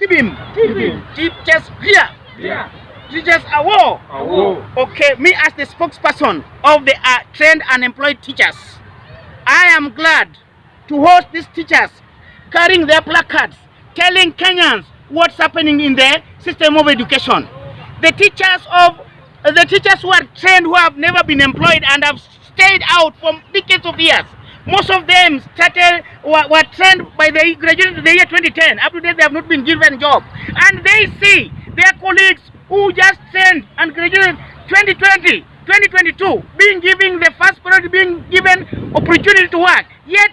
Tibim. Teachers here. Yeah. Teachers Awo. Okay, me as the spokesperson of the trained unemployed teachers, I am glad to host these teachers carrying their placards, telling Kenyans what's happening in the system of education. The teachers who are trained, who have never been employed and have stayed out for decades of years. Most of them were trained by the graduated in the year 2010. Up to date, they have not been given a job. And they see their colleagues who just trained and graduated 2020, 2022, being given the first priority, being given opportunity to work. Yet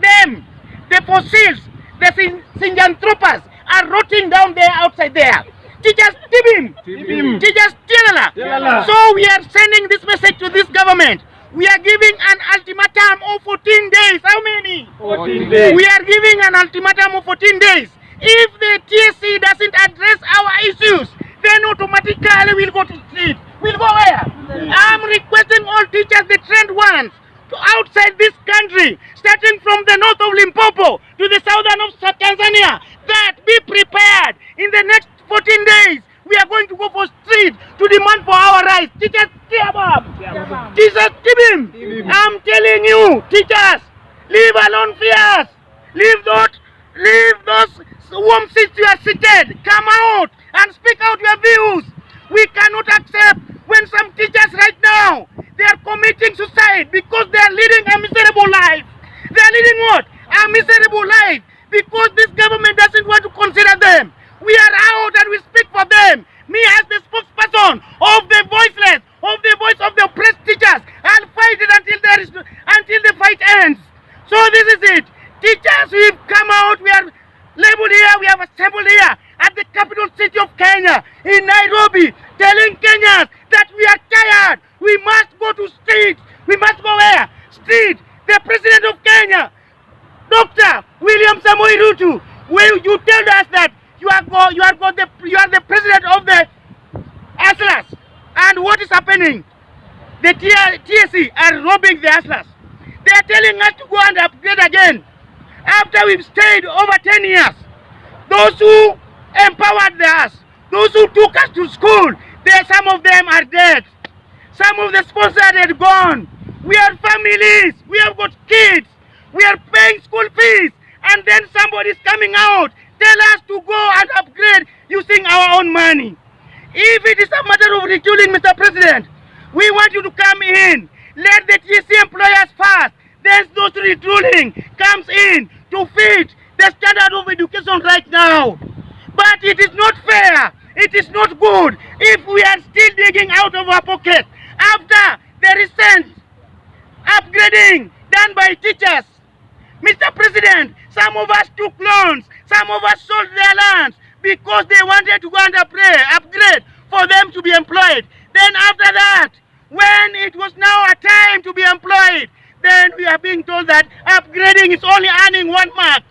them, the fossils, the synjanthropers are rotting down there outside there. Teachers Tibim. Teachers Tilala. So we are sending this message to this government. We are giving an ultimatum of 14 days. How many? 14 days. We are giving an ultimatum of 14 days. If the TSC doesn't address our issues, then automatically we'll go to street. We'll go where? I'm requesting all teachers, the trained ones, to outside this country, starting from the north of Limpopo to the southern of Tanzania, that be prepared. In the next 14 days, we are going to go for street to demand for our rights. Teachers, Teachers, Tibim. I'm telling you, teachers, leave alone fears. Leave those warm seats you are seated. Come out and speak out your views. We cannot accept when some teachers right now, they are committing suicide because they are leading a miserable life. They are leading what? A miserable life because this government doesn't want to consider them. We are out and we speak for them. Me as the spokesperson of the voiceless, of the voice of the oppressed teachers, I'll fight it until the fight ends. So this is it. Teachers, we've come out, we are labeled here, we have assembled here at the capital city of Kenya, in Nairobi, telling Kenyans that we are tired. We must go to street. We must go where? Street. The president of Kenya, Dr. William Samoei Ruto, will you tell us that you are the president of the Aslas, and what is happening? The TSC are robbing the Aslas. They are telling us to go and upgrade again. After we've stayed over 10 years, those who empowered us, those who took us to school, some of them are dead. Some of the sponsors are gone. We are families. We have got kids. We are paying school fees. And then somebody is coming out, tell us to go and upgrade using our own money. If it is a matter of retooling, Mr. President, we want you to come in. Let the TSC employers first. Then those retooling comes in to fit the standard of education right now. But it is not fair. It is not good if we are still digging out of our pocket after the recent upgrading done by teachers. Mr. President, some of us took loans, some of us sold their lands because they wanted to go and upgrade for them to be employed. Then after that, when it was now a time to be employed, then we are being told that upgrading is only earning 1 mark.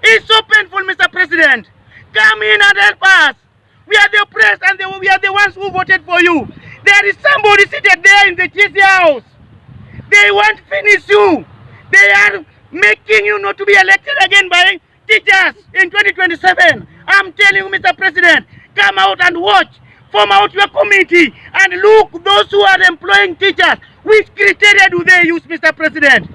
It's so painful, Mr. President. Come in and help us. We are the oppressed and we are the ones who voted for you. There is somebody seated there in the TSC house. They want to finish you. They are making you not to be elected again by teachers in 2027. I'm telling you, Mr. President, come out and watch. Form out your committee and look those who are employing teachers. Which criteria do they use, Mr. President?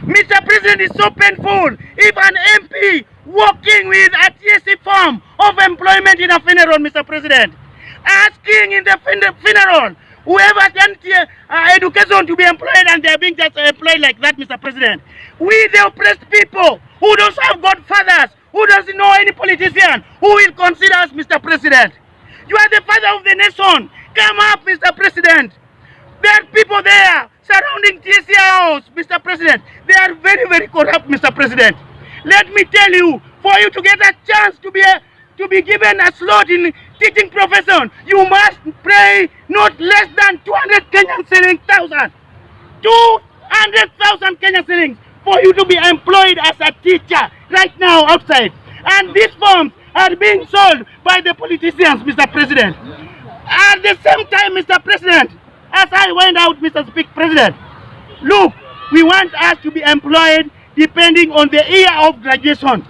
Mr. President, it's so painful if an MP working with a TSC form of employment in a funeral, Mr. President, asking in the funeral whoever done education to be employed and they are being just employed like that, Mr. President. We, the oppressed people who don't have godfathers, who doesn't know any politician, who will consider us, Mr. President. You are the father of the nation. Come up, Mr. President. There are people there surrounding TSC house, Mr. President. They are very, very corrupt, Mr. President. Let me tell you, for you to get a chance to be given a slot in teaching profession, you must pay not less than 200 Kenyan shillings thousand. 200,000 Kenyan shillings for you to be employed as a teacher right now outside. And these forms are being sold by the politicians, Mr. President. At the same time, Mr. President, as I went out, Mr. President, look, we want us to be employed depending on the year of graduation.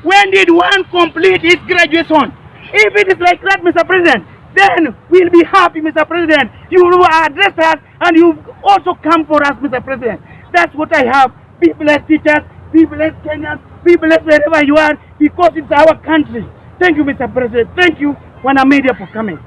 When did one complete his graduation? If it is like that, Mr. President, then we'll be happy, Mr. President. You will address us and you also come for us, Mr. President. That's what I have. Be blessed, teachers. Be blessed, Kenyans. Be blessed wherever you are, because it's our country. Thank you, Mr. President. Thank you, Wana Media, for coming.